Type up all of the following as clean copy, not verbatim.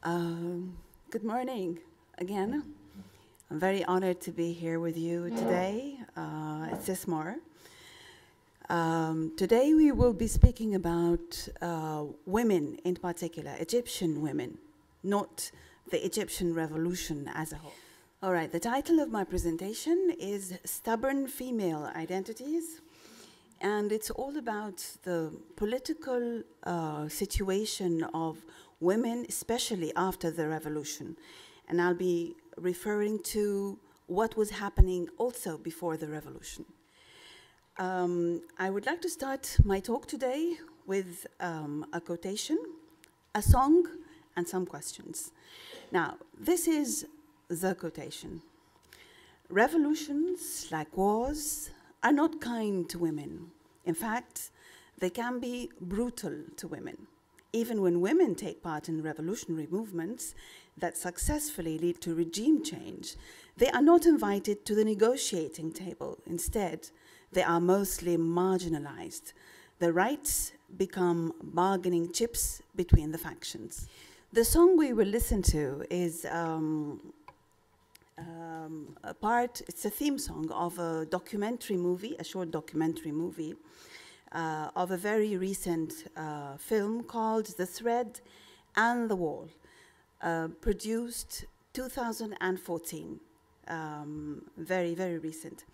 Good morning again. I'm very honored to be here with you today. It's Ismail. Today we will be speaking about women in particular, Egyptian women, not the Egyptian revolution as a whole. All right, the title of my presentation is Stubborn Female Identities, and it's all about the political situation of women, especially after the revolution. And I'll be referring to what was happening also before the revolution. I would like to start my talk today with a quotation, a song, and some questions. Now, this is the quotation. Revolutions, like wars, are not kind to women. In fact, they can be brutal to women. Even when women take part in revolutionary movements that successfully lead to regime change, they are not invited to the negotiating table. Instead, they are mostly marginalized. Their rights become bargaining chips between the factions. The song we will listen to is it's a theme song of a documentary movie, a short documentary movie, of a very recent film called The Thread and the Wall, produced 2014, very, very recent.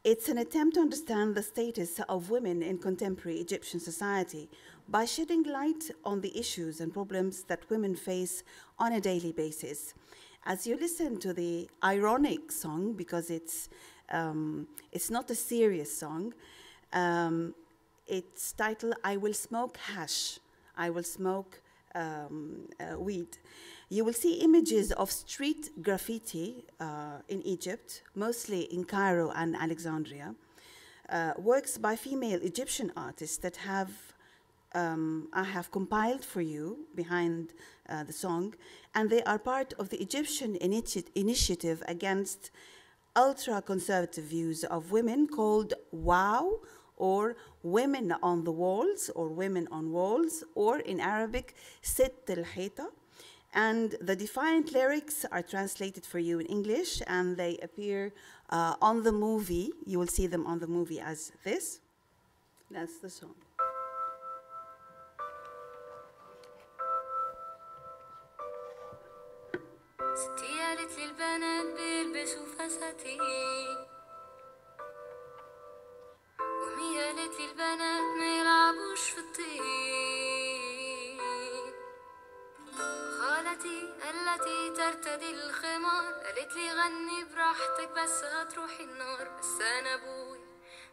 It's an attempt to understand the status of women in contemporary Egyptian society by shedding light on the issues and problems that women face on a daily basis. As you listen to the ironic song, because it's not a serious song, it's titled, I Will Smoke Hash, I Will Smoke Weed. You will see images of street graffiti in Egypt, mostly in Cairo and Alexandria, works by female Egyptian artists that I have compiled for you behind the song, and they are part of the Egyptian initiative against ultra-conservative views of women called WOW, or Women on the Walls, or Women on Walls, or in Arabic, Sitt al-Hayta. And the defiant lyrics are translated for you in English, and they appear on the movie. You will see them on the movie as this. That's the song. ستي قالت لي البنات بيلبسوا فساتين وأمي قالت لي البنات ما يلعبوش في الطين خالتي قالتي ترتدي الخمار قالت لي غني براحتك بس هتروحي النار بس أنا أبوي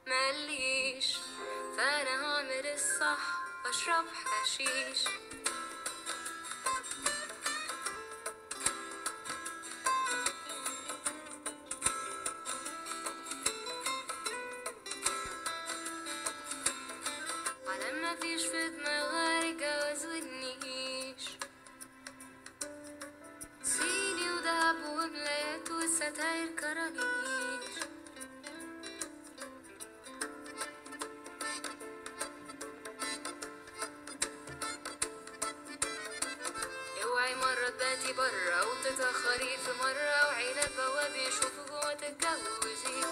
ما قاليش فأنا هعمل الصح وأشرب حشيش مفيش في دماغي جواز والنيش صيني ودهب وملايات والستاير كرانيش اوعي مرة تباتي برا وتتأخري في مرة وعيلة بواب يشوفوا جوا تتجوزيش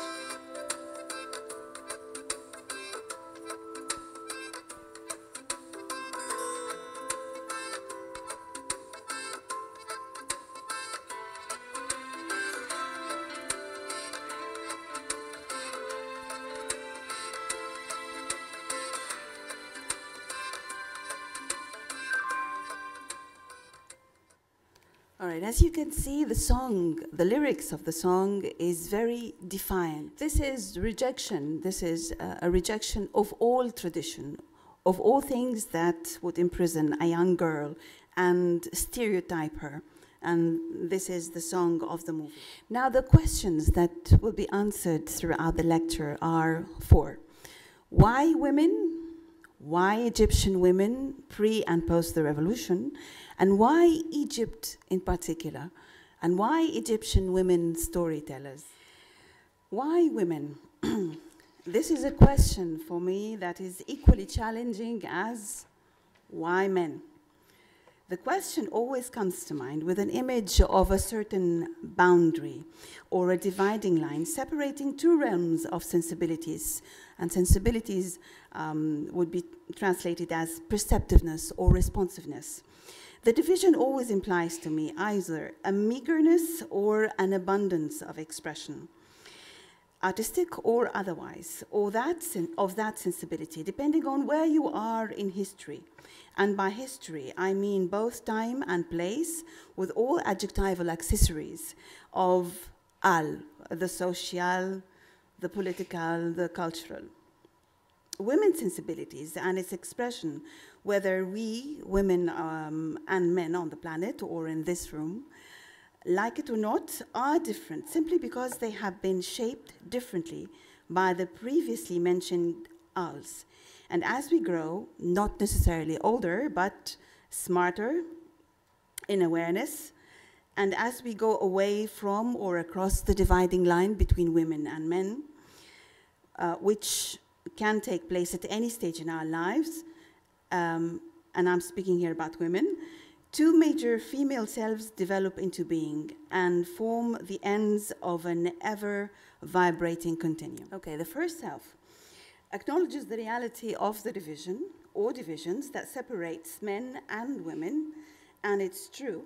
All right, as you can see, the song, the lyrics of the song is very defiant. This is rejection. This is a rejection of all tradition, of all things that would imprison a young girl and stereotype her. And this is the song of the movie. Now, the questions that will be answered throughout the lecture are four. Why women? Why Egyptian women pre and post the revolution? And why Egypt in particular? And why Egyptian women storytellers? Why women? This is a question for me that is equally challenging as why men? The question always comes to mind with an image of a certain boundary or a dividing line separating two realms of sensibilities. And sensibilities would be translated as perceptiveness or responsiveness. The division always implies to me either a meagerness or an abundance of expression, artistic or otherwise, or of that sensibility, depending on where you are in history. And by history, I mean both time and place, with all adjectival accessories of al, the social, the political, the cultural. Women's sensibilities and its expression, whether we, women and men on the planet or in this room, like it or not, are different simply because they have been shaped differently by the previously mentioned als. And as we grow, not necessarily older, but smarter in awareness, and as we go away from or across the dividing line between women and men, which can take place at any stage in our lives, and I'm speaking here about women, two major female selves develop into being and form the ends of an ever-vibrating continuum. Okay, the first self acknowledges the reality of the division or divisions that separates men and women, and it's true.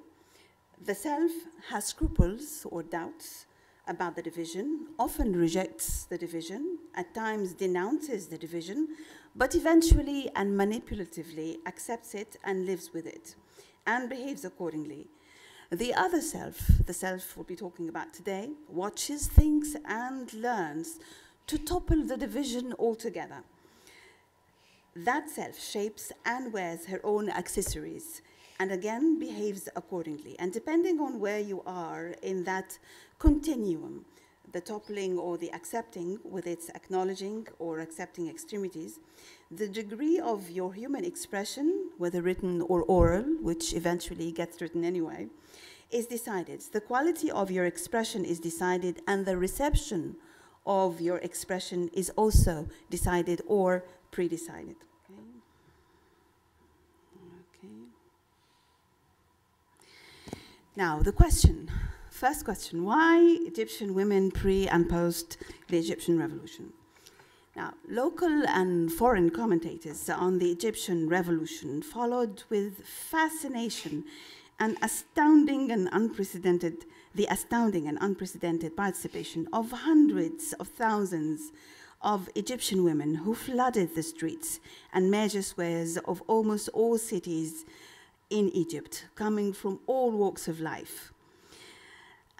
The self has scruples or doubts about the division, often rejects the division, at times denounces the division, but eventually and manipulatively accepts it and lives with it and behaves accordingly. The other self, the self we'll be talking about today, watches, thinks, and learns to topple the division altogether. That self shapes and wears her own accessories and again behaves accordingly. And depending on where you are in that continuum, the toppling or the accepting with its acknowledging or accepting extremities, the degree of your human expression, whether written or oral, which eventually gets written anyway, is decided. The quality of your expression is decided, and the reception of your expression is also decided or pre-decided. Okay. Now, the question. First question, why Egyptian women pre and post the Egyptian revolution? Now, local and foreign commentators on the Egyptian revolution followed with fascination the astounding and unprecedented participation of hundreds of thousands of Egyptian women who flooded the streets and major squares of almost all cities in Egypt, coming from all walks of life.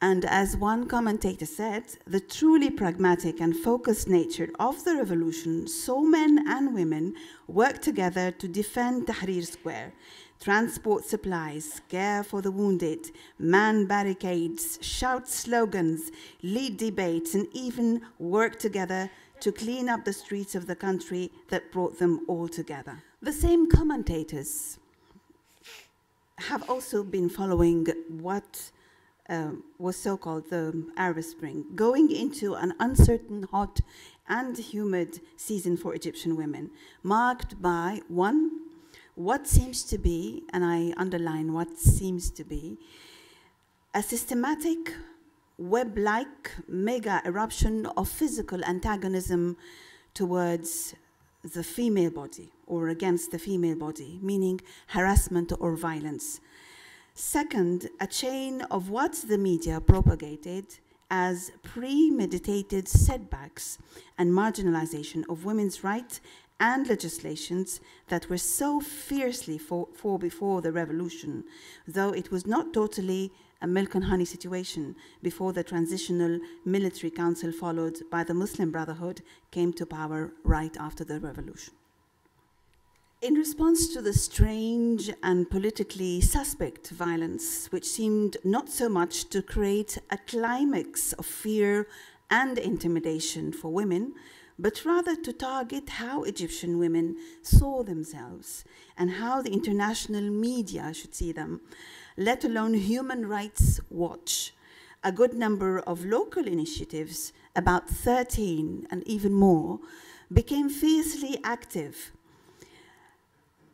And as one commentator said, the truly pragmatic and focused nature of the revolution saw men and women work together to defend Tahrir Square, transport supplies, care for the wounded, man barricades, shout slogans, lead debates, and even work together to clean up the streets of the country that brought them all together. The same commentators have also been following what was so-called the Arab Spring, going into an uncertain, hot, and humid season for Egyptian women, marked by, one, what seems to be, and I underline what seems to be, a systematic, web-like mega eruption of physical antagonism towards the female body or against the female body, meaning harassment or violence. Second, a chain of what the media propagated as premeditated setbacks and marginalization of women's rights and legislations that were so fiercely for before the revolution, though it was not totally a milk and honey situation before the transitional military council followed by the Muslim Brotherhood came to power right after the revolution. In response to the strange and politically suspect violence, which seemed not so much to create a climax of fear and intimidation for women, but rather to target how Egyptian women saw themselves and how the international media should see them, let alone Human Rights Watch, a good number of local initiatives, about 13 and even more, became fiercely active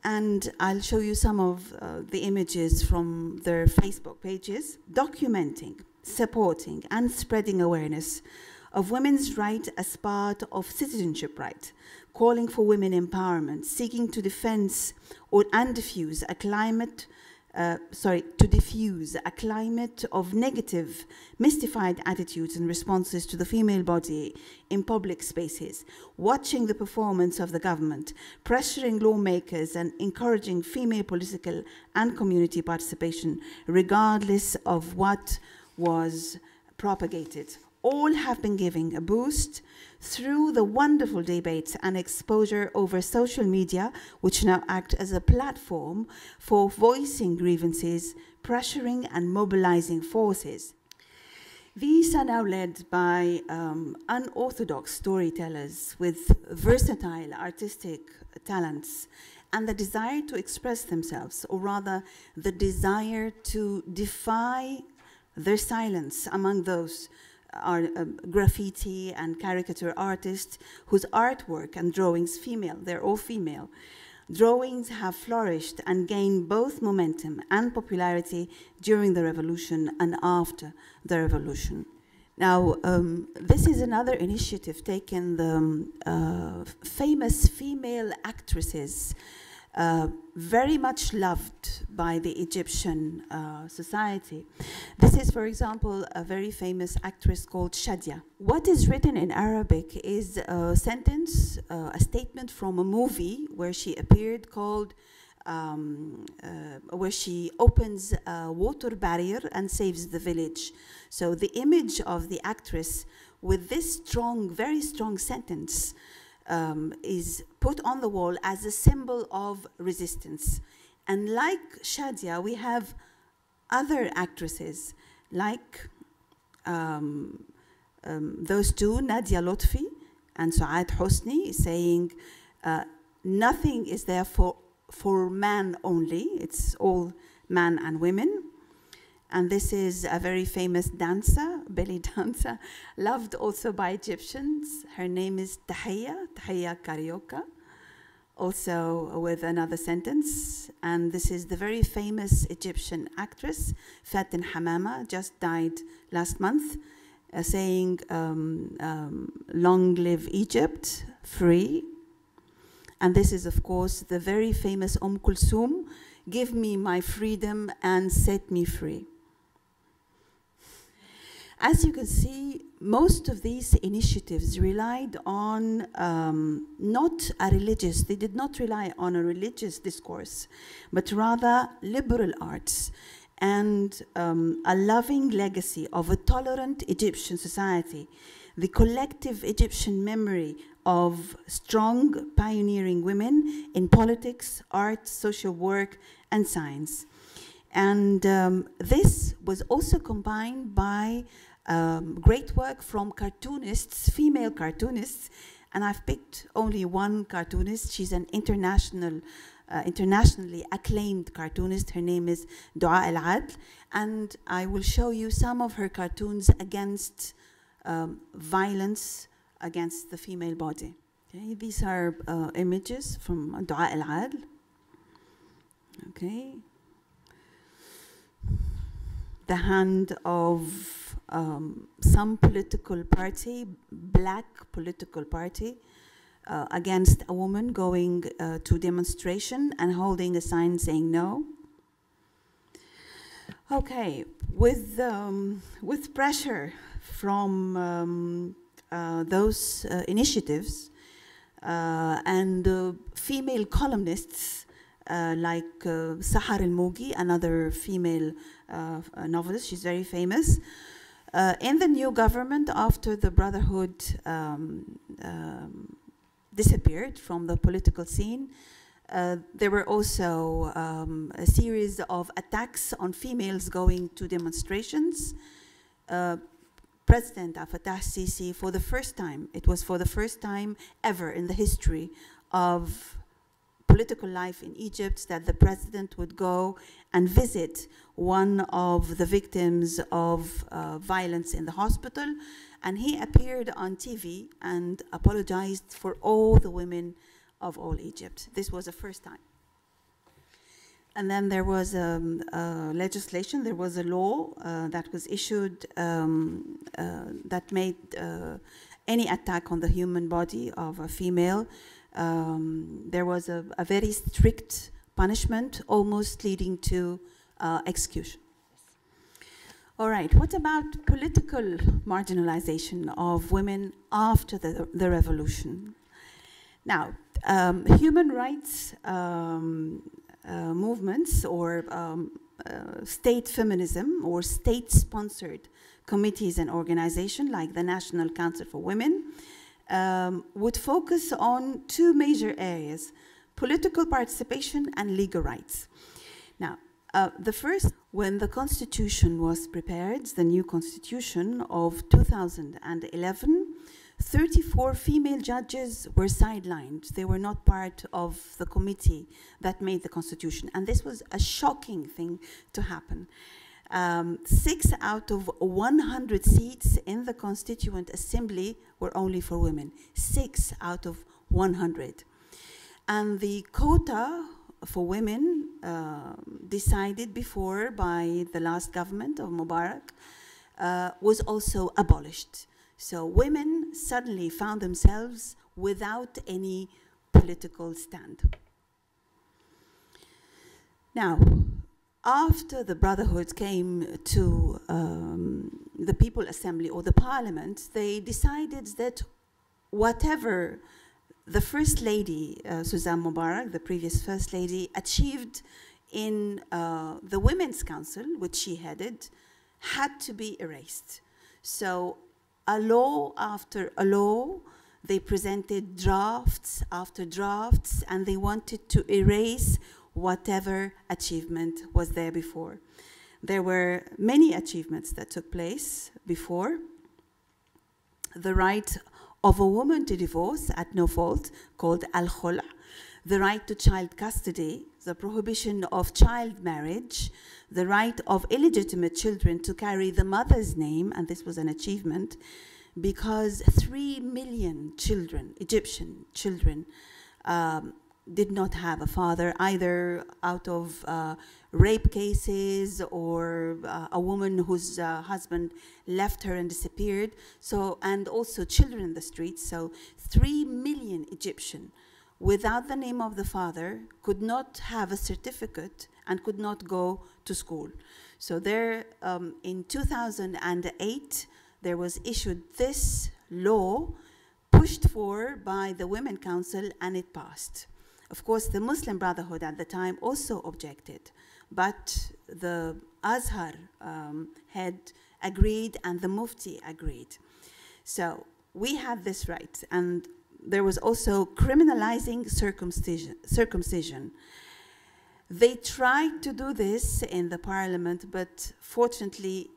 And I'll show you some of the images from their Facebook pages, documenting, supporting, and spreading awareness of women's rights as part of citizenship right, calling for women empowerment, seeking to diffuse a climate of negative, mystified attitudes and responses to the female body in public spaces, watching the performance of the government, pressuring lawmakers and encouraging female political and community participation, regardless of what was propagated. All have been given a boost through the wonderful debates and exposure over social media, which now act as a platform for voicing grievances, pressuring and mobilizing forces. These are now led by unorthodox storytellers with versatile artistic talents and the desire to express themselves, or rather the desire to defy their silence among those are graffiti and caricature artists whose artwork and drawings they're all female. Drawings have flourished and gained both momentum and popularity during the revolution and after the revolution. Now, this is another initiative taken the famous female actresses, very much loved by the Egyptian society. This is, for example, a very famous actress called Shadia. What is written in Arabic is a sentence, a statement from a movie where she appeared called, where she opens a water barrier and saves the village. So the image of the actress with this strong, very strong sentence is put on the wall as a symbol of resistance. And like Shadia, we have other actresses, like those two, Nadia Lotfi and Suad Hosni, saying, nothing is there for man only, it's all man and women. And this is a very famous dancer, belly dancer, loved also by Egyptians. Her name is Tahia Carioca, also with another sentence. And this is the very famous Egyptian actress, Fatin Hamama, just died last month, saying, long live Egypt, free. And this is, of course, the very famous Kulthum, give me my freedom and set me free. As you can see, most of these initiatives relied on they did not rely on a religious discourse, but rather liberal arts and a loving legacy of a tolerant Egyptian society, the collective Egyptian memory of strong pioneering women in politics, art, social work, and science. And this was also combined by great work from cartoonists, female cartoonists, and I've picked only one cartoonist. She's an internationally acclaimed cartoonist. Her name is Dua El Adl, and I will show you some of her cartoons against violence against the female body. Okay, these are images from Dua El Adl. Okay. The hand of some political party, black political party, against a woman going to demonstration and holding a sign saying no. Okay, with pressure from those initiatives and female columnists like Sahar El-Mogi, another female novelist, she's very famous. In the new government, after the Brotherhood disappeared from the political scene, there were also a series of attacks on females going to demonstrations. President Abdel Fattah Sisi, for the first time, it was for the first time ever in the history of political life in Egypt that the president would go and visit one of the victims of violence in the hospital, and he appeared on TV and apologized for all the women of all Egypt. This was the first time. And then there was legislation, there was a law that was issued that made any attack on the human body of a female, there was a very strict punishment, almost leading to execution. All right, what about political marginalization of women after the revolution? Now, human rights movements or state feminism or state-sponsored committees and organizations like the National Council for Women would focus on two major areas: political participation and legal rights. Now, the first, when the constitution was prepared, the new constitution of 2011, 34 female judges were sidelined. They were not part of the committee that made the constitution. And this was a shocking thing to happen. 6 out of 100 seats in the Constituent Assembly were only for women. 6 out of 100. And the quota for women decided before by the last government of Mubarak was also abolished. So women suddenly found themselves without any political stand. Now, after the Brotherhood came to the People Assembly or the Parliament, they decided that whatever the First Lady, Suzanne Mubarak, the previous First Lady, achieved in the Women's Council, which she headed, had to be erased. So a law after a law, they presented drafts after drafts, and they wanted to erase whatever achievement was there before. There were many achievements that took place before. The right of a woman to divorce at no fault, called al-khul', the right to child custody, the prohibition of child marriage, the right of illegitimate children to carry the mother's name, and this was an achievement because 3 million children, Egyptian children, did not have a father, either out of rape cases or a woman whose husband left her and disappeared, and also children in the streets. So 3 million Egyptian without the name of the father could not have a certificate and could not go to school. So there, in 2008, there was issued this law pushed for by the Women's Council, and it passed. Of course, the Muslim Brotherhood at the time also objected, but the Azhar head agreed and the Mufti agreed. So we had this right, and there was also criminalizing circumcision. They tried to do this in the parliament, but fortunately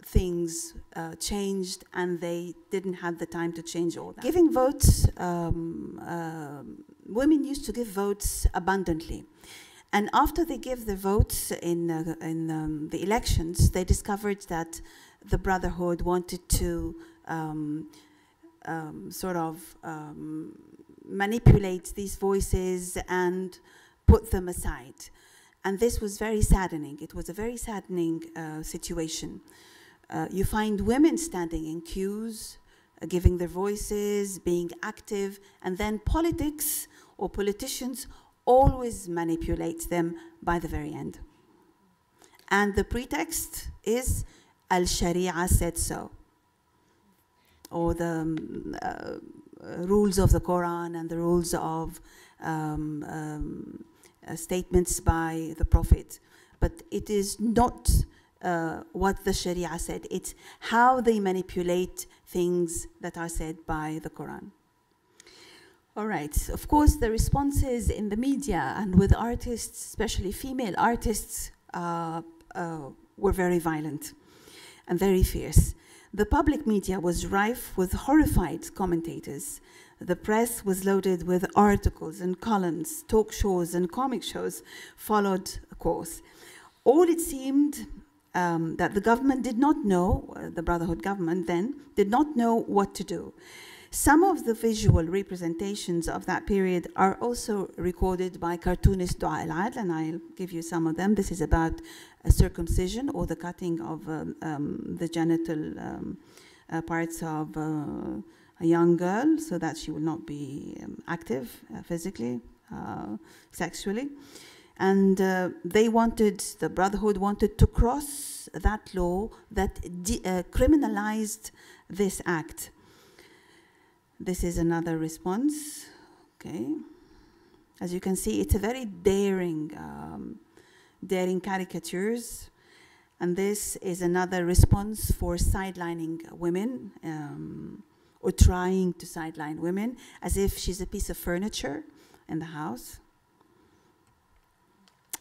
things changed and they didn't have the time to change all that. Giving votes, women used to give votes abundantly. And after they gave the votes in the elections, they discovered that the Brotherhood wanted to manipulate these voices and put them aside. And this was very saddening. It was a very saddening situation. You find women standing in queues, giving their voices, being active, and then politics or politicians always manipulate them by the very end. And the pretext is Al-Sharia said so, or the rules of the Quran and the rules of statements by the Prophet. But it is not what the Sharia said. It's how they manipulate things that are said by the Quran. All right, of course, the responses in the media and with artists, especially female artists, were very violent and very fierce. The public media was rife with horrified commentators. The press was loaded with articles and columns, talk shows and comic shows followed a course. All it seemed that the government did not know, the Brotherhood government then, did not know what to do. Some of the visual representations of that period are also recorded by cartoonist Dua al-Adl, and I'll give you some of them. This is about a circumcision or the cutting of the genital parts of a young girl so that she will not be active physically, sexually. And the Brotherhood wanted to cross that law that criminalized this act. This is another response, okay. As you can see, it's a very daring caricatures. And this is another response for sidelining women, or trying to sideline women, as if she's a piece of furniture in the house.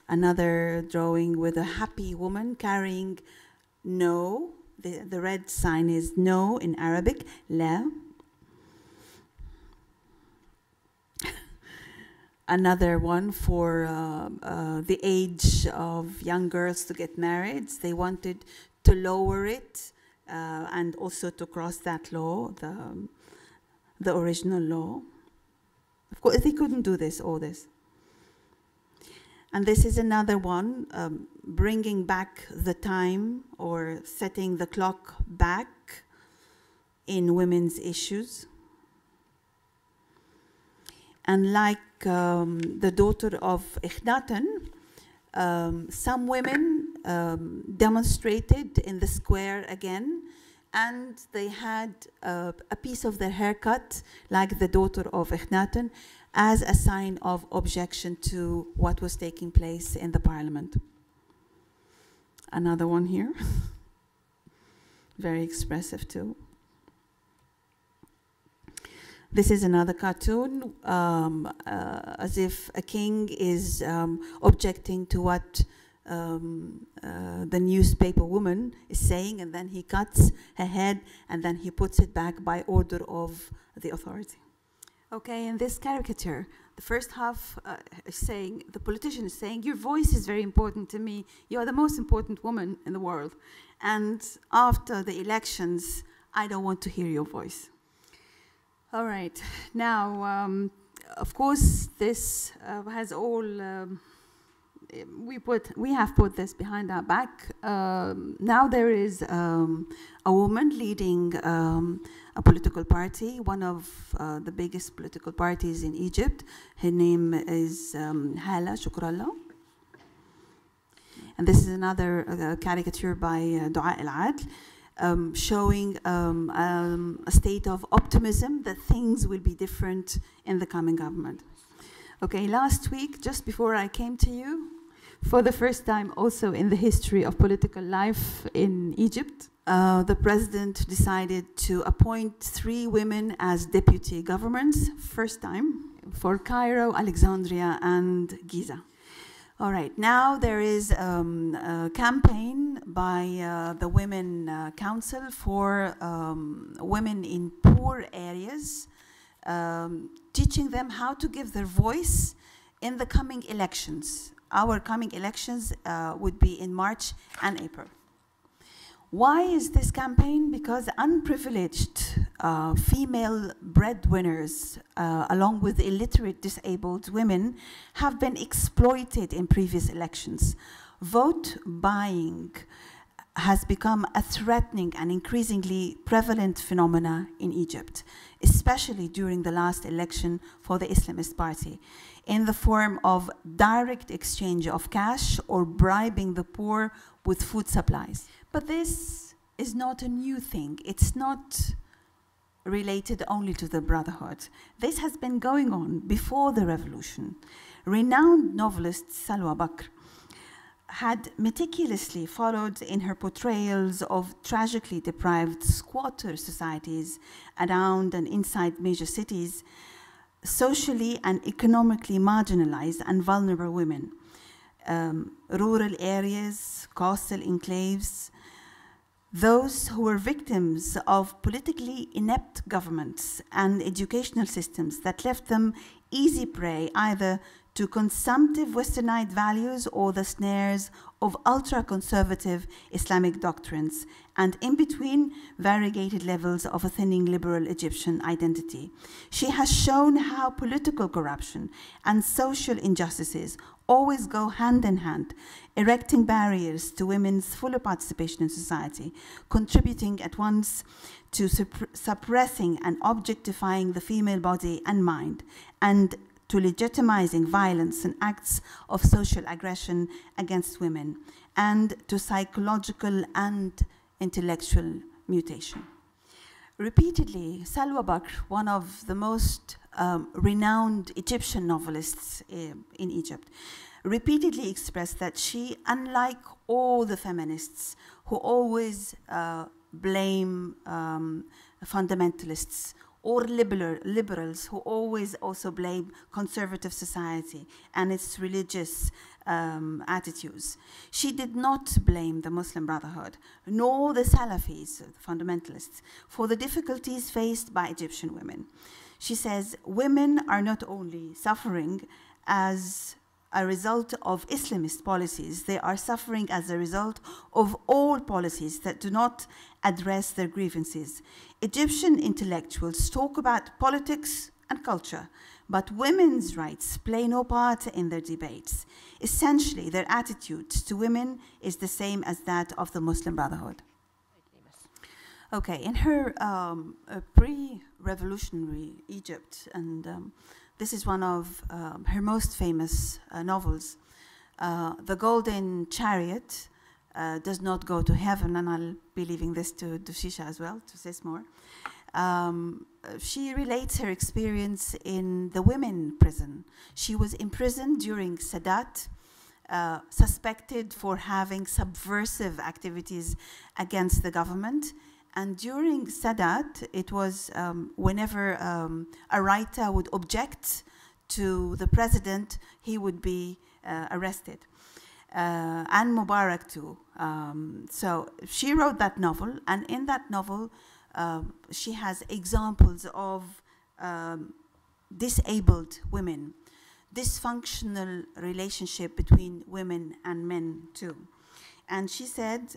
Another drawing with a happy woman carrying no. The red sign is no in Arabic, la. Another one for the age of young girls to get married. They wanted to lower it and also to cross that law, the original law. Of course, they couldn't do all this. And this is another one, bringing back the time or setting the clock back in women's issues. And like the daughter of Ikhnaten, some women demonstrated in the square again, and they had a piece of their haircut, like the daughter of Ikhnaten, as a sign of objection to what was taking place in the parliament. Another one here, very expressive too. This is another cartoon, as if a king is objecting to what the newspaper woman is saying, and then he cuts her head, and then he puts it back by order of the authority. Okay, in this caricature, the first half is saying, the politician is saying, your voice is very important to me. You are the most important woman in the world. And after the elections, I don't want to hear your voice. All right, now, of course, this has all, we have put this behind our back. Now there is a woman leading a political party, one of the biggest political parties in Egypt. Her name is Hala Shukrallah. And this is another caricature by Dua al-Adl. Showing a state of optimism that things will be different in the coming government. Okay, last week, just before I came to you, for the first time also in the history of political life in Egypt, the president decided to appoint 3 women as deputy governments, first time, for Cairo, Alexandria, and Giza. All right, now there is a campaign by the Women Council for women in poor areas, teaching them how to give their voice in the coming elections. Our coming elections would be in March and April. Why is this campaign? Because unprivileged female breadwinners, along with illiterate disabled women, have been exploited in previous elections. Vote buying has become a threatening and increasingly prevalent phenomena in Egypt, especially during the last election for the Islamist Party, in the form of direct exchange of cash or bribing the poor with food supplies. But this is not a new thing. It's not related only to the Brotherhood. This has been going on before the revolution. Renowned novelist Salwa Bakr had meticulously followed in her portrayals of tragically deprived squatter societies around and inside major cities, socially and economically marginalized and vulnerable women, rural areas, coastal enclaves, those who were victims of politically inept governments and educational systems that left them easy prey either to consumptive Westernized values or the snares of ultra-conservative Islamic doctrines, and in between, variegated levels of a thinning liberal Egyptian identity. She has shown how political corruption and social injustices always go hand in hand, erecting barriers to women's fuller participation in society, contributing at once to suppressing and objectifying the female body and mind, and to legitimizing violence and acts of social aggression against women, and to psychological and intellectual mutation. Repeatedly, Salwa Bakr, one of the most renowned Egyptian novelists in Egypt, repeatedly expressed that she, unlike all the feminists who always blame fundamentalists, or liberals who always also blame conservative society and its religious attitudes. She did not blame the Muslim Brotherhood, nor the Salafis, the fundamentalists, for the difficulties faced by Egyptian women. She says, women are not only suffering as a result of Islamist policies, they are suffering as a result of all policies that do not address their grievances. Egyptian intellectuals talk about politics and culture, but women's rights play no part in their debates. Essentially, their attitude to women is the same as that of the Muslim Brotherhood. Okay, in her pre-revolutionary Egypt, and this is one of her most famous novels, The Golden Chariot does not go to heaven, and I'll be leaving this to Doshisha as well, to say more. She relates her experience in the women prison. She was imprisoned during Sadat, suspected for having subversive activities against the government. And during Sadat, it was whenever a writer would object to the president, he would be arrested. And Mubarak too. So she wrote that novel, and in that novel, she has examples of disabled women, dysfunctional relationship between women and men too. And she said,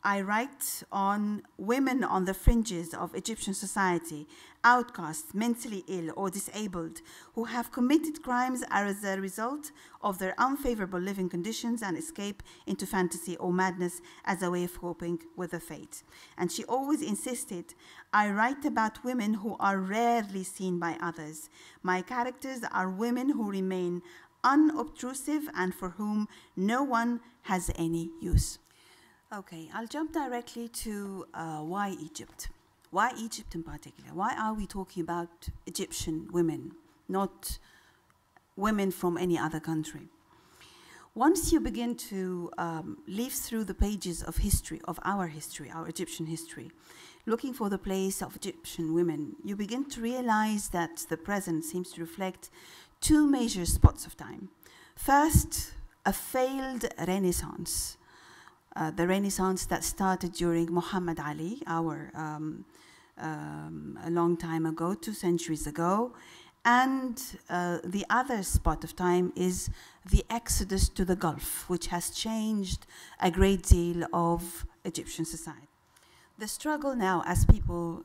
I write on women on the fringes of Egyptian society, outcasts, mentally ill or disabled, who have committed crimes as a result of their unfavorable living conditions and escape into fantasy or madness as a way of coping with the fate. And she always insisted, I write about women who are rarely seen by others. My characters are women who remain unobtrusive and for whom no one has any use. Okay, I'll jump directly to why Egypt? Why Egypt in particular? Why are we talking about Egyptian women, not women from any other country? Once you begin to leaf through the pages of history, of our Egyptian history, looking for the place of Egyptian women, you begin to realize that the present seems to reflect two major spots of time. First, a failed renaissance. The Renaissance that started during Muhammad Ali, a long time ago, 2 centuries ago. And the other spot of time is the exodus to the Gulf, which has changed a great deal of Egyptian society. The struggle now, as people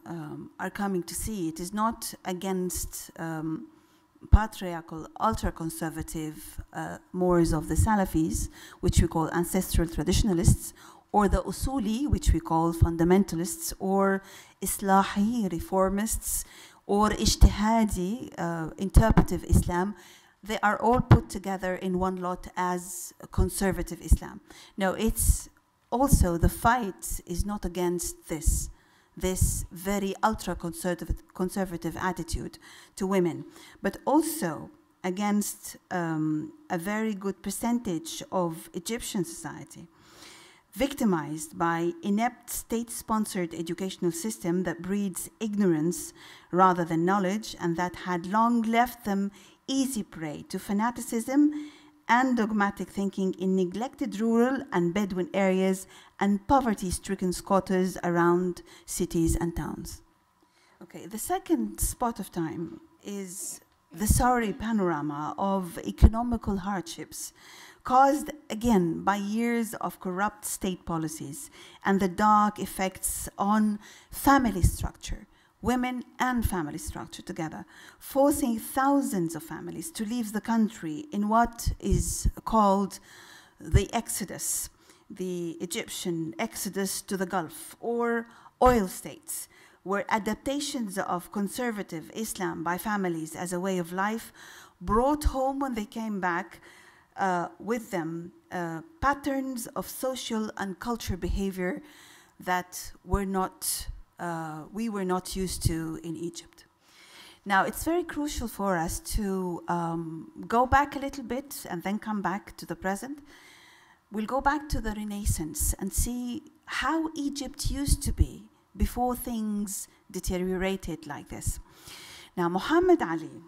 are coming to see it, is not against patriarchal, ultra-conservative mores of the Salafis, which we call ancestral traditionalists, or the Usuli, which we call fundamentalists, or Islahi reformists, or Ijtihadi, interpretive Islam. They are all put together in one lot as conservative Islam. No, it's also the fight is not against this very ultra-conservative attitude to women, but also against a very good percentage of Egyptian society, victimized by inept state-sponsored educational system that breeds ignorance rather than knowledge, and that had long left them easy prey to fanaticism and dogmatic thinking in neglected rural and Bedouin areas and poverty-stricken squatters around cities and towns. Okay, the second spot of time is the sorry panorama of economical hardships caused, again, by years of corrupt state policies and the dark effects on family structure, women and family structure together, forcing thousands of families to leave the country in what is called the Exodus, the Egyptian Exodus to the Gulf, or oil states, where adaptations of conservative Islam by families as a way of life brought home when they came back with them patterns of social and cultural behavior that we were not used to in Egypt. Now, it's very crucial for us to go back a little bit and then come back to the present. We'll go back to the Renaissance and see how Egypt used to be before things deteriorated like this. Now, Muhammad Ali,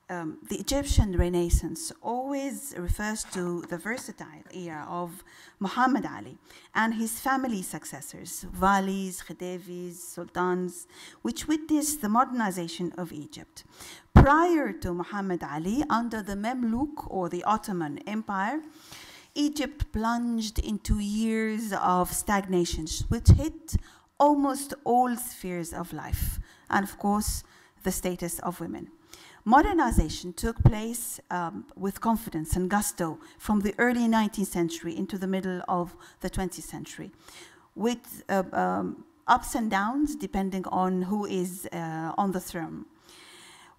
the Egyptian Renaissance always refers to the versatile era of Muhammad Ali and his family successors, Walis, Khedives, Sultans, which witnessed the modernization of Egypt. Prior to Muhammad Ali, under the Mamluk or the Ottoman Empire, Egypt plunged into years of stagnation, which hit almost all spheres of life, and of course, the status of women. Modernization took place with confidence and gusto from the early 19th century into the middle of the 20th century, with ups and downs depending on who is on the throne.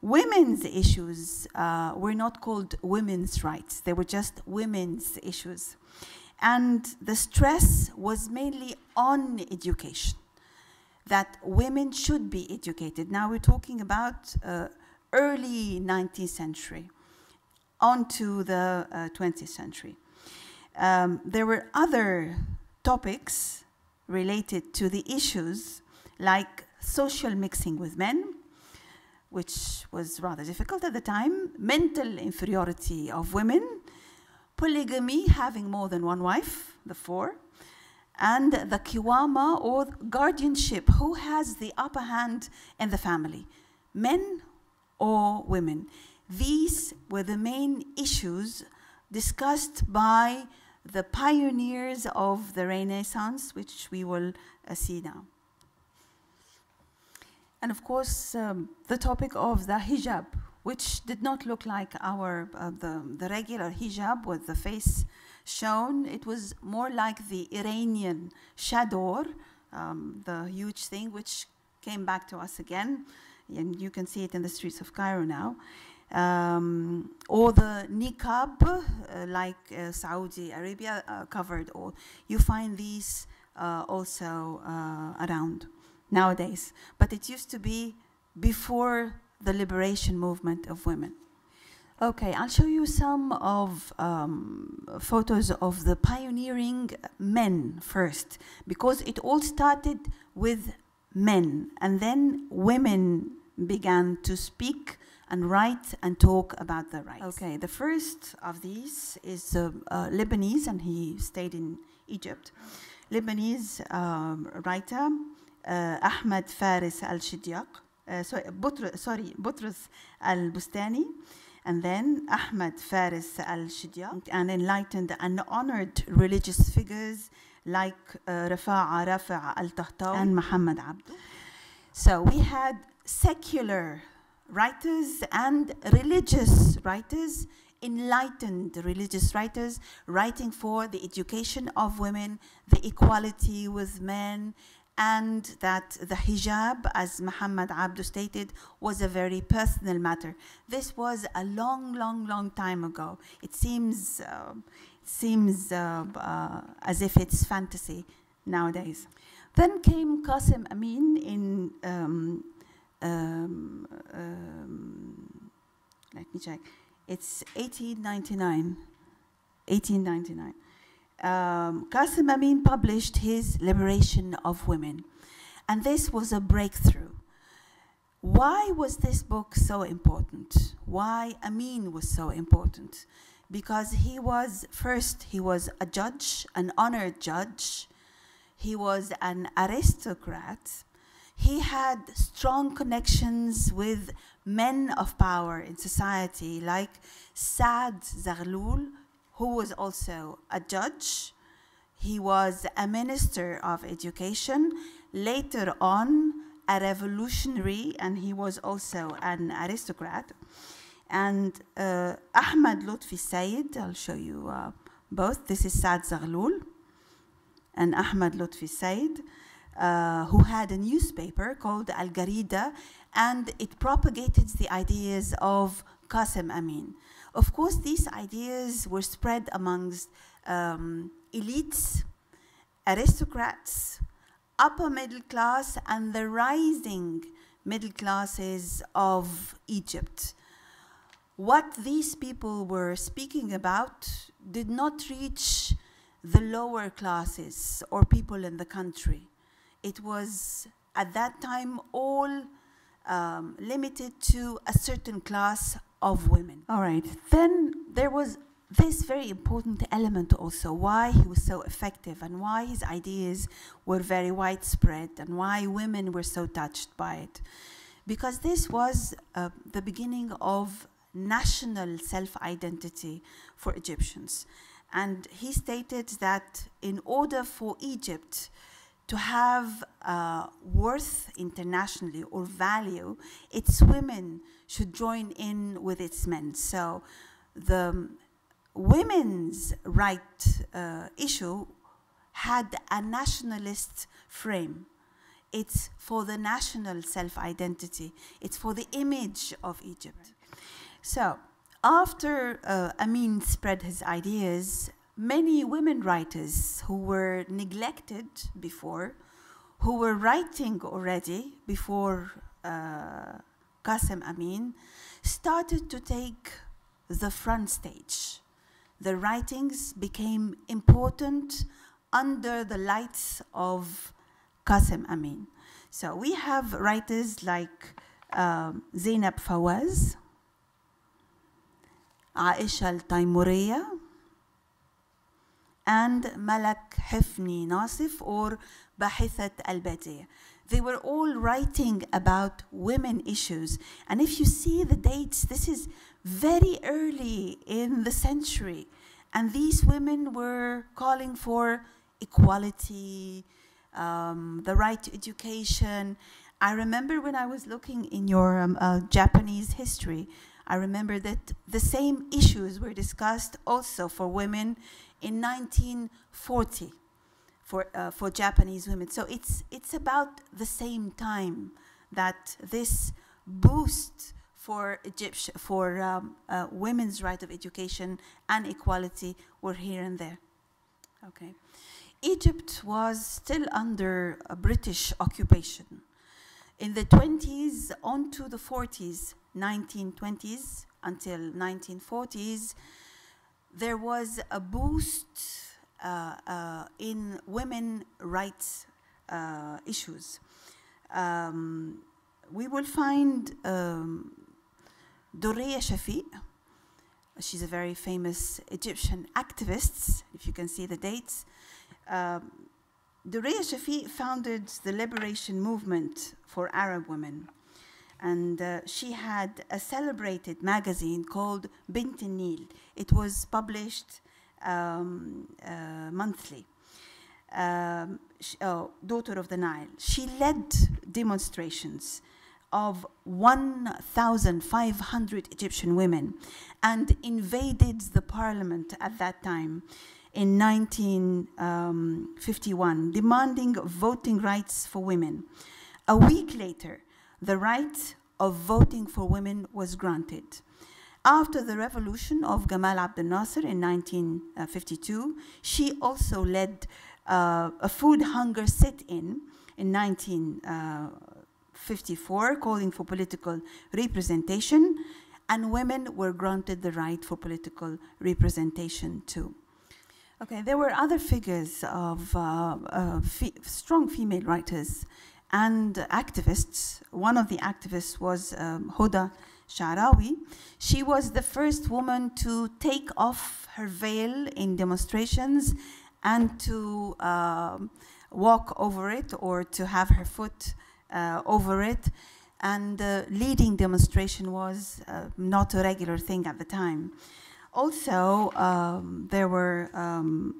Women's issues were not called women's rights, they were just women's issues. And the stress was mainly on education, that women should be educated. Now we're talking about early 19th century onto the 20th century. There were other topics related to the issues like social mixing with men, which was rather difficult at the time, mental inferiority of women, polygamy, having more than one wife, the four, and the kiwama or guardianship, who has the upper hand in the family, men or women. These were the main issues discussed by the pioneers of the Renaissance, which we will see now. And of course, the topic of the hijab, which did not look like our the regular hijab with the face shown. It was more like the Iranian chador, the huge thing, which came back to us again. And you can see it in the streets of Cairo now. Or the niqab, like Saudi Arabia covered, or you find these also around nowadays. But it used to be before the liberation movement of women. Okay, I'll show you some of photos of the pioneering men first, because it all started with men, and then women began to speak and write and talk about their rights. Okay, the first of these is Lebanese, and he stayed in Egypt. Lebanese writer Ahmed Faris al-Shidyaq, Boutros al-Bustani, and then Ahmed Faris al-Shidyaq, and enlightened and honored religious figures like Rafa'a al-Tahtawi and Muhammad Abdu. So we had secular writers and religious writers, enlightened religious writers, writing for the education of women, the equality with men, and that the hijab, as Muhammad Abdu stated, was a very personal matter. This was a long, long, long time ago. It seems as if it's fantasy nowadays. Then came Qasim Amin in, let me check, it's 1899. Qasim Amin published his Liberation of Women, and this was a breakthrough. Why was this book so important? Why Amin was so important? Because he was a judge, an honored judge. He was an aristocrat. He had strong connections with men of power in society, like Saad Zaghloul, who was also a judge. He was a minister of education, later on a revolutionary, and he was also an aristocrat. And Ahmed Lutfi Said, I'll show you both. This is Saad Zaghloul and Ahmed Lutfi Said, who had a newspaper called Al Garida, and it propagated the ideas of Qasim Amin. Of course, these ideas were spread amongst elites, aristocrats, upper middle class, and the rising middle classes of Egypt. What these people were speaking about did not reach the lower classes or people in the country. It was, at that time, all limited to a certain class of women. All right, then there was this very important element also, why he was so effective and why his ideas were very widespread and why women were so touched by it. Because this was the beginning of national self-identity for Egyptians. And he stated that in order for Egypt to have worth internationally or value, its women should join in with its men. So the women's right issue had a nationalist frame. It's for the national self-identity. It's for the image of Egypt. So after Amin spread his ideas, many women writers who were neglected before, who were writing already before Qasim Amin, started to take the front stage. The writings became important under the lights of Qasim Amin. So we have writers like Zainab Fawaz, Aisha al-Taimuriya, and Malak Hifni Nasif, or Bahithat al-Badiya. They were all writing about women issues. And if you see the dates, this is very early in the century. And these women were calling for equality, the right to education. I remember when I was looking in your Japanese history, I remember that the same issues were discussed also for women in 1940 for Japanese women. So it's about the same time that this boost for women's right of education and equality were here and there. Okay, Egypt was still under a British occupation. In the 20s on to the 40s, 1920s until 1940s, there was a boost in women rights issues. We will find Durriya Shafiq. She's a very famous Egyptian activist, if you can see the dates. Durriya Shafiq founded the liberation movement for Arab women. And she had a celebrated magazine called Bint al-Nil. It was published monthly. Daughter of the Nile. She led demonstrations of 1,500 Egyptian women and invaded the parliament at that time in 1951, demanding voting rights for women. A week later, the right of voting for women was granted. After the revolution of Gamal Abdel Nasser in 1952, she also led a food hunger sit-in in 1954, calling for political representation, and women were granted the right for political representation too. Okay, there were other figures of strong female writers and activists. One of the activists was Huda Sha'rawi. She was the first woman to take off her veil in demonstrations and to walk over it or to have her foot over it. and leading demonstration was not a regular thing at the time. Also, there were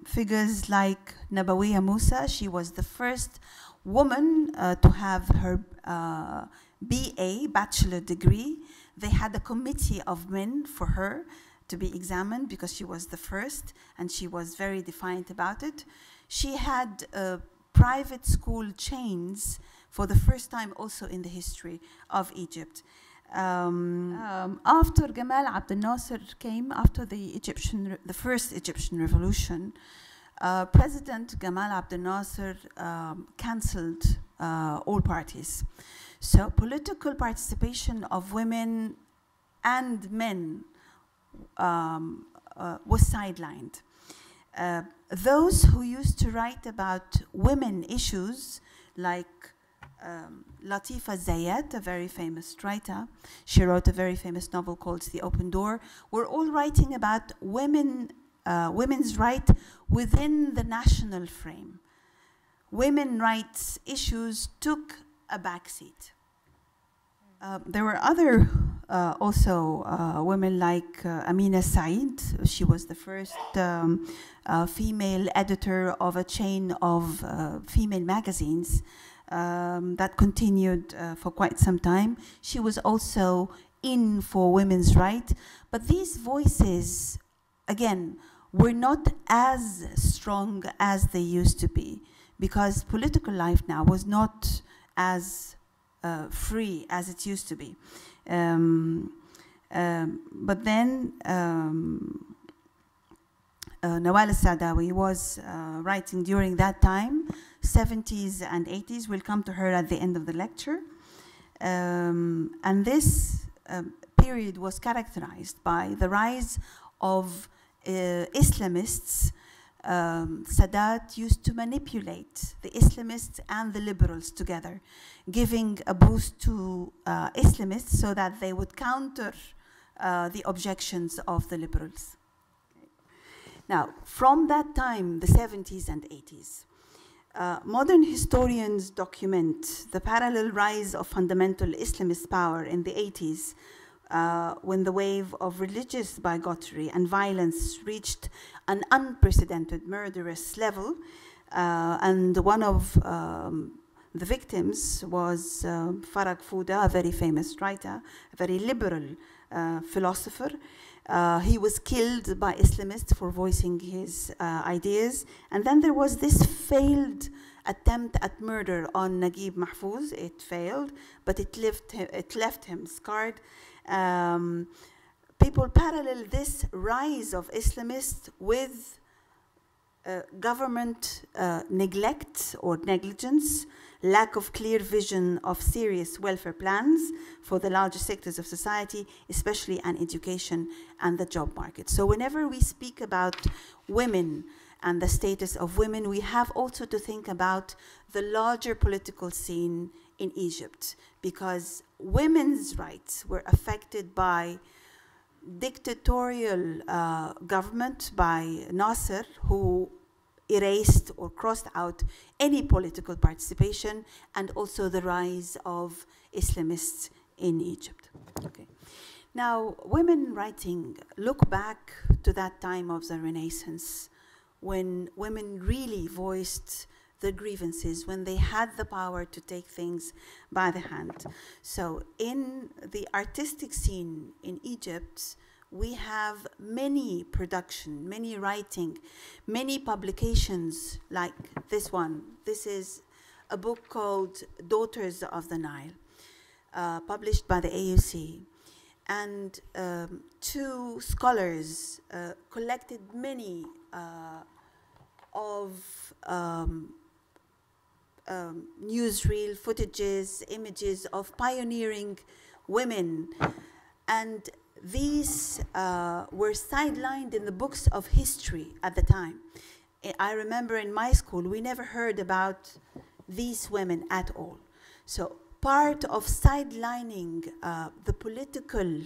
figures like Nabawiya Musa. She was the first woman to have her BA, bachelor degree. They had a committee of men for her to be examined because she was the first, and she was very defiant about it. She had private school chains for the first time also in the history of Egypt. After Gamal Abdel Nasser came, after the first Egyptian revolution, President Gamal Abdel Nasser cancelled all parties. So political participation of women and men was sidelined. Those who used to write about women issues, like Latifa Zayat, a very famous writer, she wrote a very famous novel called The Open Door, were all writing about women's right within the national frame. Women's rights issues took a backseat. There were other also women like Amina Said. She was the first female editor of a chain of female magazines that continued for quite some time. She was also in for women's rights, but these voices, again, were not as strong as they used to be, because political life now was not as free as it used to be. But then Nawal al-Saadawi was writing during that time, 70s and 80s. We'll come to her at the end of the lecture. And this period was characterized by the rise of Islamists. Sadat used to manipulate the Islamists and the liberals together, giving a boost to Islamists so that they would counter the objections of the liberals. Now, from that time, the 70s and 80s, modern historians document the parallel rise of fundamental Islamist power in the 80s, when the wave of religious bigotry and violence reached an unprecedented murderous level. And one of the victims was Farag Fouda, a very famous writer, a very liberal philosopher. He was killed by Islamists for voicing his ideas. And then there was this failed attempt at murder on Naguib Mahfouz. It failed, but it left him scarred. People parallel this rise of Islamists with government neglect or negligence, lack of clear vision of serious welfare plans for the larger sectors of society, especially in education and the job market. So whenever we speak about women and the status of women, we have also to think about the larger political scene in Egypt, because women's rights were affected by dictatorial government by Nasser, who erased or crossed out any political participation, and also the rise of Islamists in Egypt. Okay. Now, women writing look back to that time of the Renaissance, when women really voiced the grievances, when they had the power to take things by the hand. So in the artistic scene in Egypt, we have many production, many writing, many publications like this one. This is a book called Daughters of the Nile, published by the AUC. And two scholars collected many of newsreel footages, images of pioneering women. And these were sidelined in the books of history at the time. I remember in my school, we never heard about these women at all. So part of sidelining the political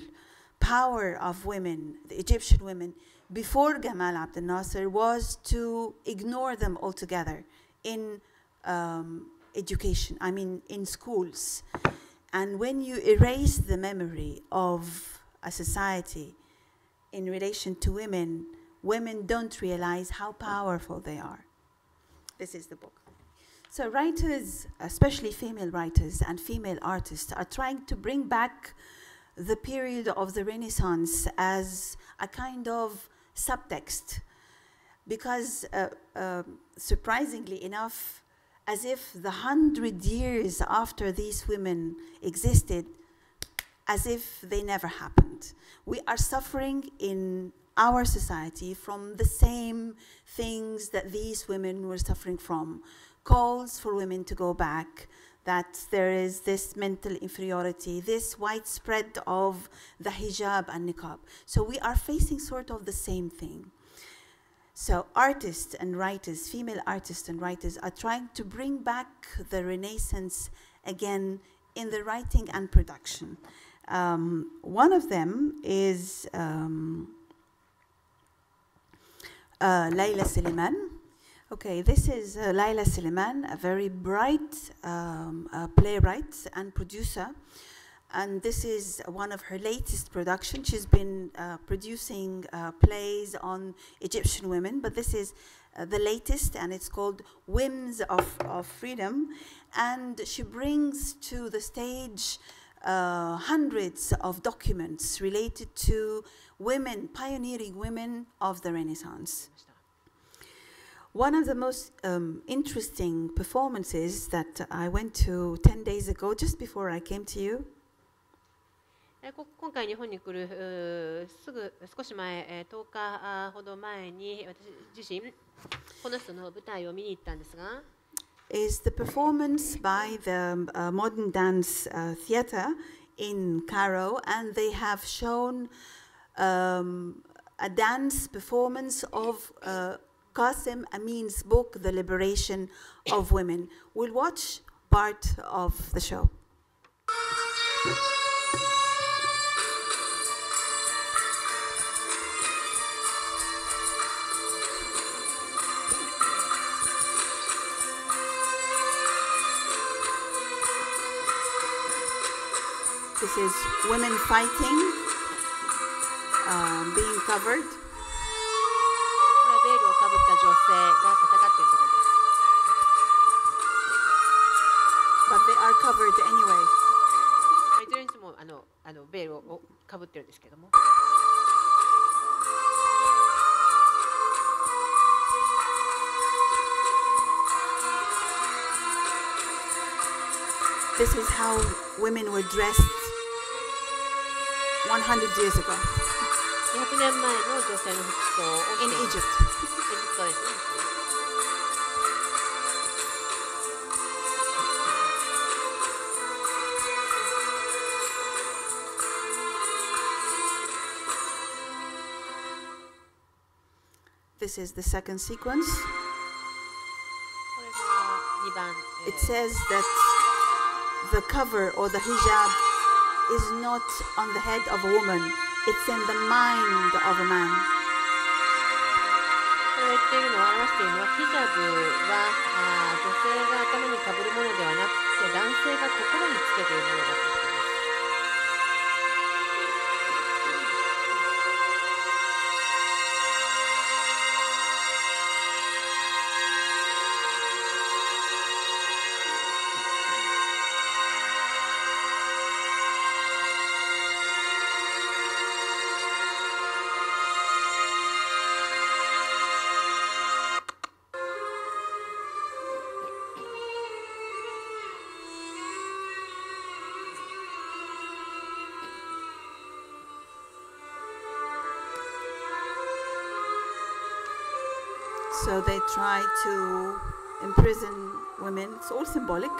power of women, the Egyptian women, before Gamal Abdel Nasser was to ignore them altogether in education, I mean in schools. And when you erase the memory of a society in relation to women, women don't realize how powerful they are. This is the book. So writers, especially female writers and female artists, are trying to bring back the period of the Renaissance as a kind of subtext, because surprisingly enough, as if the 100 years after these women existed, as if they never happened. We are suffering in our society from the same things that these women were suffering from. Calls for women to go back, that there is this mental inferiority, this widespread of the hijab and niqab. So we are facing sort of the same thing. So artists and writers, female artists and writers, are trying to bring back the Renaissance again in the writing and production. One of them is Layla Suleiman. Okay, this is Layla Suleiman, a very bright playwright and producer. And this is one of her latest productions. She's been producing plays on Egyptian women, but this is the latest, and it's called Whims of Freedom. And she brings to the stage hundreds of documents related to women, pioneering women of the Renaissance. One of the most interesting performances that I went to 10 days ago, just before I came to you, 今回日本に来るすぐ少し前、10日ほど前に私自身この人の舞台を見に行ったんですが、is the performance by the modern dance theater in Cairo, and they have shown a dance performance of Qasim Amin's book, The Liberation of Women. We'll watch part of the show. This is women fighting, being covered. これはベールをかぶった女性が戦っているところです。But they are covered anyway. いずれにしてもベールをかぶっているんですけども。This is how women were dressed 100 years ago 200年前の女性の服装を着て in いる。 Egypt. エジプトですね。This is the second sequence. これが2番。It says that the cover or the hijab is not on the head of a woman, it's in the mind of a man. これを言っているのは、表しているのは、ヒジャブは女性が頭にかぶるものではなくて、男性が心につけているものだと言っています。So they try to imprison women. It's all symbolic.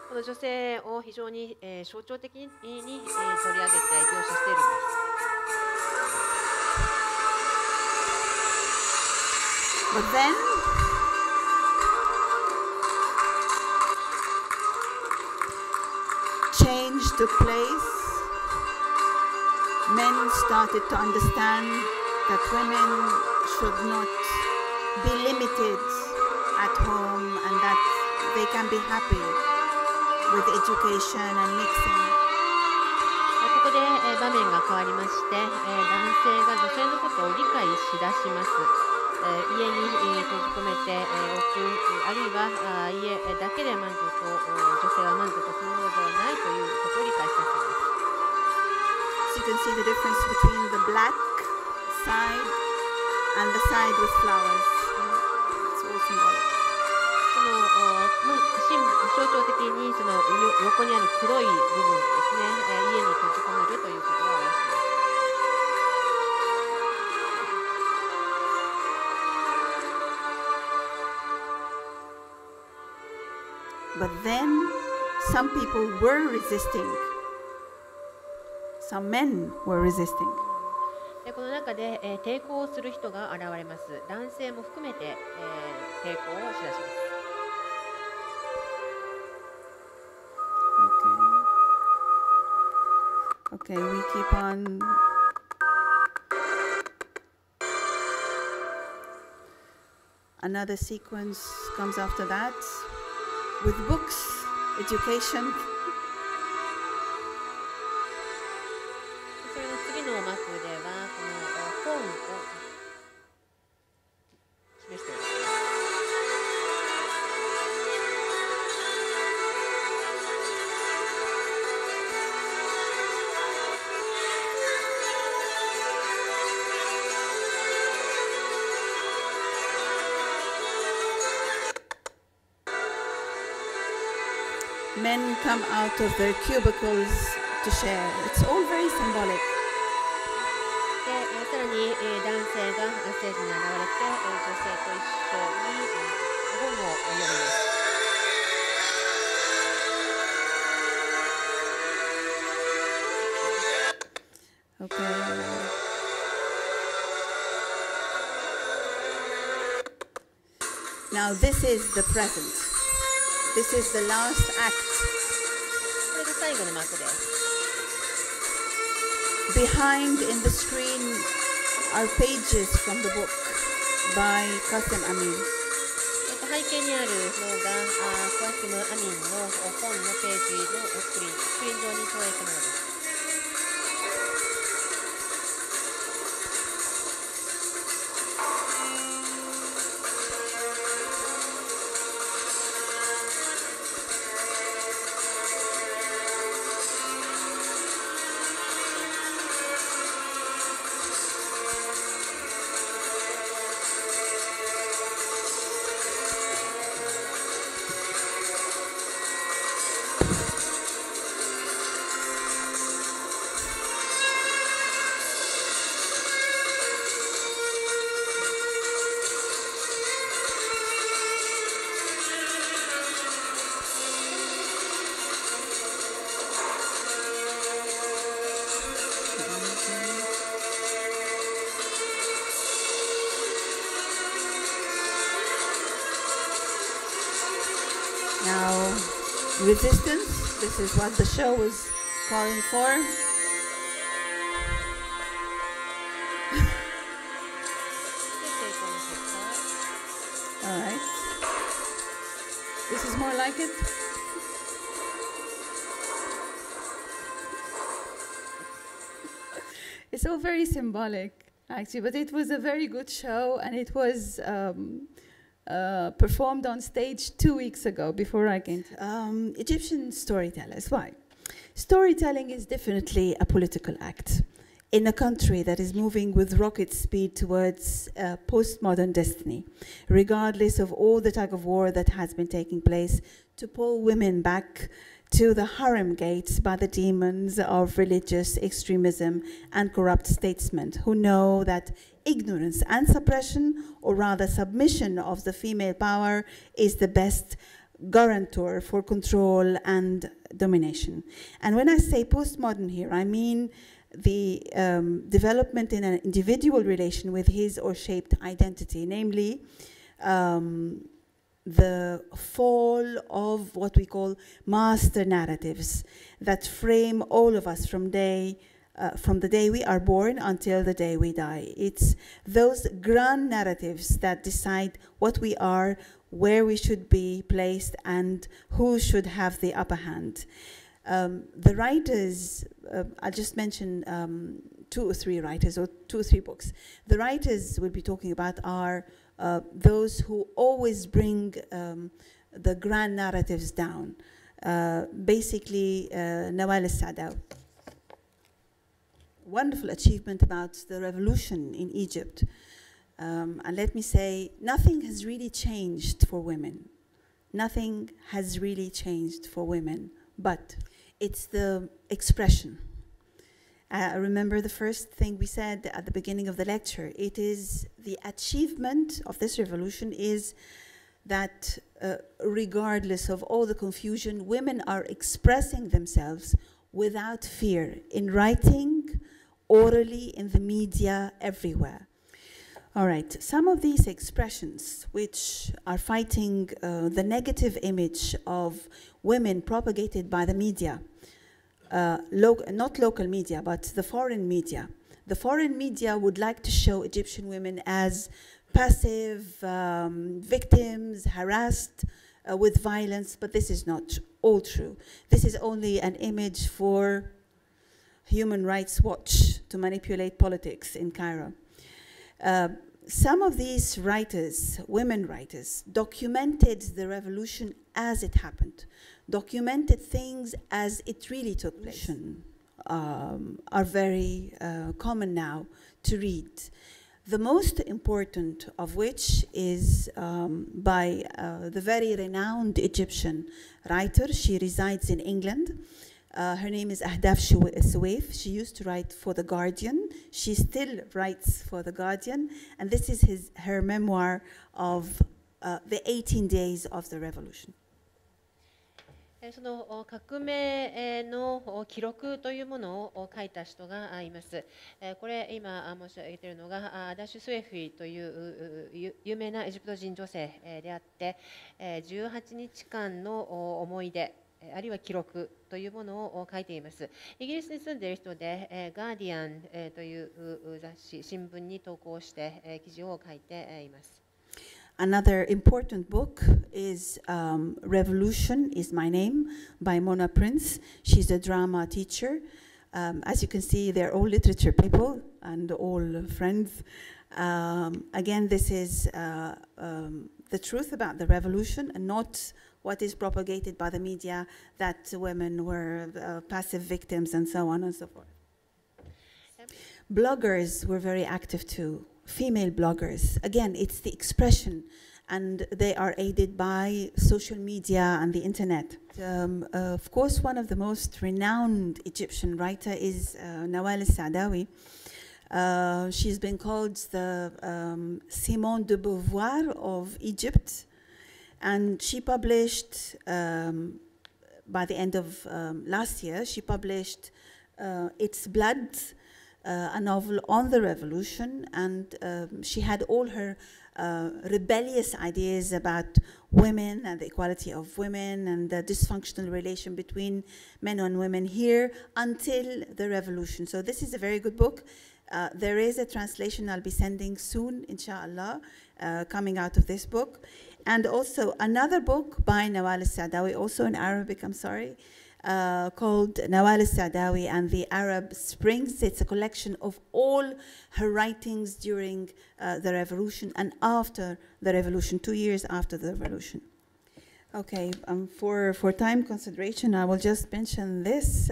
この女性を非常に象徴的に取り上げて描写しているんです。 But then change took place. Men started to understand that women should not be limited at home and that they can be happy with education and mixing. ここで場面が変わりまして、男性が女性のことを理解しだします。家に閉じ込めておく、あるいは家だけで満足を、女性は満足するのではないということを理解したそうです。So you can see the difference between the black side and the side with flowers. It's all symbolic. 象徴的にその横にある黒い部分ですね、家に閉じ込めるということを表しています。But then some people were resisting. Some men were resisting. でこの中で、抵抗する人が現れます。男性も含めて、抵抗をしだします。Okay, we keep on. Another sequence comes after that with books, education. それの次の幕ではこの本を示しています。Men come out of their cubicles to share. It's all very symbolic. でさらに、男性がステージに現れて、女性と一緒に、本を読みます。Okay. Now this is the present. This is the last act. これが最後の幕です。Behind in the screen are pages from the book by Qasim Amin. 背景にあるのがカーシム・アミンの本のページのスクリーン上に投影したものです。Now, resistance, this is what the show was calling for. All right. This is more like it. It's all very symbolic, actually, but it was a very good show, and it was performed on stage 2 weeks ago before I came. Egyptian storytellers, why? Storytelling is definitely a political act in a country that is moving with rocket speed towards postmodern destiny, regardless of all the tug of war that has been taking place to pull women back to the harem gates by the demons of religious extremism and corrupt statesmen who know that ignorance and suppression, or rather submission of the female power, is the best guarantor for control and domination. And when I say postmodern here, I mean the development in an individual relation with his or shaped identity, namely the fall of what we call master narratives that frame all of us from the day we are born until the day we die. It's those grand narratives that decide what we are, where we should be placed, and who should have the upper hand. The writers, I'll just mention 2 or 3 writers, or 2 or 3 books. The writers we'll be talking about are those who always bring the grand narratives down. Basically, Nawal al-Saadawi. Wonderful achievement about the revolution in Egypt. And let me say, nothing has really changed for women. Nothing has really changed for women, but it's the expression. Remember the first thing we said at the beginning of the lecture. It is the achievement of this revolution is that regardless of all the confusion, women are expressing themselves without fear, in writing, orally, in the media, everywhere. All right, some of these expressions which are fighting the negative image of women propagated by the media, not local media, but the foreign media. The foreign media would like to show Egyptian women as passive victims, harassed with violence, but this is not all true. This is only an image for Human Rights Watch to manipulate politics in Cairo. Some of these writers, women writers, documented the revolution as it happened, documented things as it really took place, are very common now to read. The most important of which is by the very renowned Egyptian writer. She resides in England. Her name is Ahdaf Suwaif. She used to write for The Guardian. She still writes for The Guardian. And this is her memoir of the 18 days of the revolution. その革命の記録というものを書いた人がいます。これ今申し上げているのがアダシュ・スウェフィという有名なエジプト人女性であって、18日間の思い出あるいは記録というものを書いています。イギリスに住んでいる人で、ガーディアンという雑誌、新聞に投稿して記事を書いています。Another important book is Revolution is My Name by Mona Prince. She's a drama teacher. As you can see, they're all literature people and all friends. Again, this is the truth about the revolution and not what is propagated by the media that women were passive victims and so on and so forth. Bloggers were very active too. Female bloggers. Again, it's the expression, and they are aided by social media and the internet. Of course, one of the most renowned Egyptian writer is Nawal al-Saadawi. She's been called the Simone de Beauvoir of Egypt, and she published, by the end of last year, she published It's Blood, a novel on the revolution, and she had all her rebellious ideas about women and the equality of women and the dysfunctional relation between men and women here until the revolution. So this is a very good book. There is a translation I'll be sending soon, inshallah, coming out of this book. And also another book by Nawal al-Saadawi, also in Arabic, I'm sorry, called Nawal al-Saadawi and the Arab Springs. It's a collection of all her writings during the revolution and after the revolution, 2 years after the revolution. Okay, for time consideration, I will just mention this.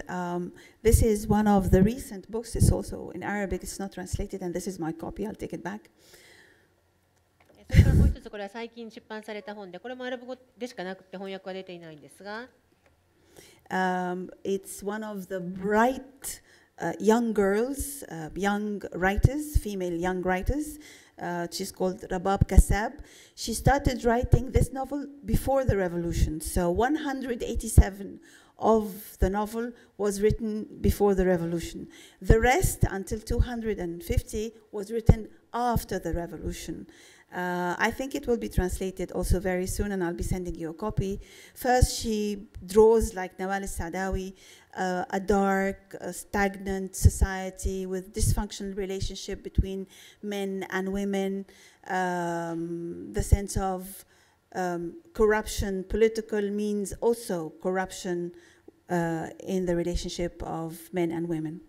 This is one of the recent books. It's also in Arabic. It's not translated, and this is my copy. I'll take it back. それからもう一つこれは最近出版された本で、これもアラブ語でしかなくて翻訳は出ていないんですが。It's one of the bright young girls, young writers, female young writers. She's called Rabab Kassab. She started writing this novel before the revolution. So 187 of the novel was written before the revolution. The rest, until 250, was written after the revolution. I think it will be translated also very soon, and I'll be sending you a copy. First, she draws, like Nawal al-Saadawi, a dark, stagnant society with dysfunctional relationship between men and women, the sense of corruption, political means also corruption in the relationship of men and women.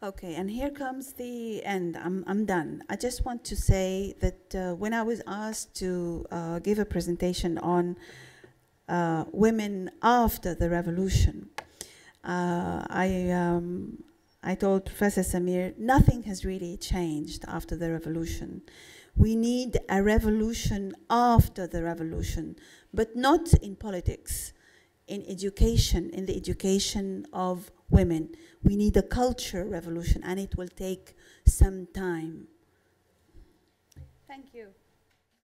Okay, and here comes the end. I'm done. I just want to say that when I was asked to give a presentation on women after the revolution, I told Professor Samir, nothing has really changed after the revolution. We need a revolution after the revolution, but not in politics, in education, in the education of women. We need a culture revolution, and it will take some time. Thank you.